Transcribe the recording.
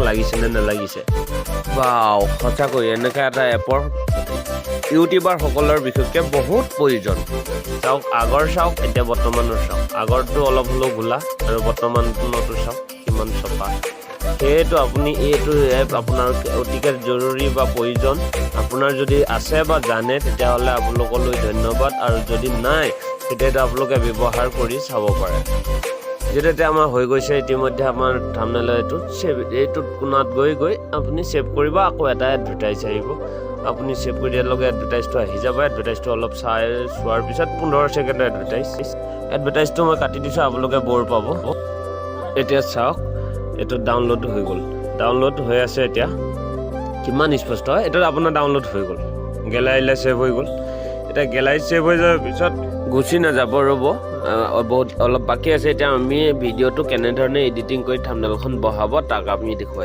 লাগিছে নে নালাগিছে বাও সঁচাকৈ এনেকুৱা এটা এপৰ ইউটিউবাৰ সকলৰ বিশেষকৈ বহুত প্ৰয়োজন চাওক আগৰ চাওক এতিয়া বৰ্তমানৰ চাওক আগৰটো অলপ হ'লেও গোলা আৰু বৰ্তমানটো চাওক কিমান চফা সেইটো আপুনি এইটো এপ আপোনাৰ অতিকে জৰুৰী বা প্ৰয়োজন আপোনাৰ যদি আছে বা জানে তেতিয়াহ'লে আপোনালোকলৈ ধন্যবাদ আৰু যদি নাই তেতিয়াতো আপোনালোকে ব্যৱহাৰ কৰি চাব পাৰে যেটা এতিয়া আমাৰ হৈ গৈছে ইতিমধ্যে আমাৰ থাম্বনেল এইটোত কোণাত গৈ আপুনি সেভ কৰিব আকৌ এটা এডভাৰটাইজ আহিব আপুনি সেভ কৰি দিয়াৰ লগে এডভাৰটাইজটো আহি যাব এডভাৰটাইজটো অলপ চোৱাৰ পিছত 15 ছেকেণ্ডৰ এডভাৰটাইজটো মই কাটি দিছোঁ আপোনালোকে বৰ পাব এতিয়া চাওক এইটো ডাউনলোড হৈ গ'ল ডাউনলোড হৈ আছে এতিয়া কিমান স্পষ্ট হয় এইটো আপোনাৰ ডাউনলোড হৈ গ'ল গেলাৰীলৈ সেভ হৈ গ'ল এটা গেলাৰীত সেভ হৈ যোৱাৰ পিছত গুচি নাযাব ৰ'ব বহুত অলপ বাকী আছে এতিয়া আমি ভিডিঅ'টো কেনেধৰণে এডিটিং কৰি থাম্বনেলখন বহাব তাক আমি দেখুৱাই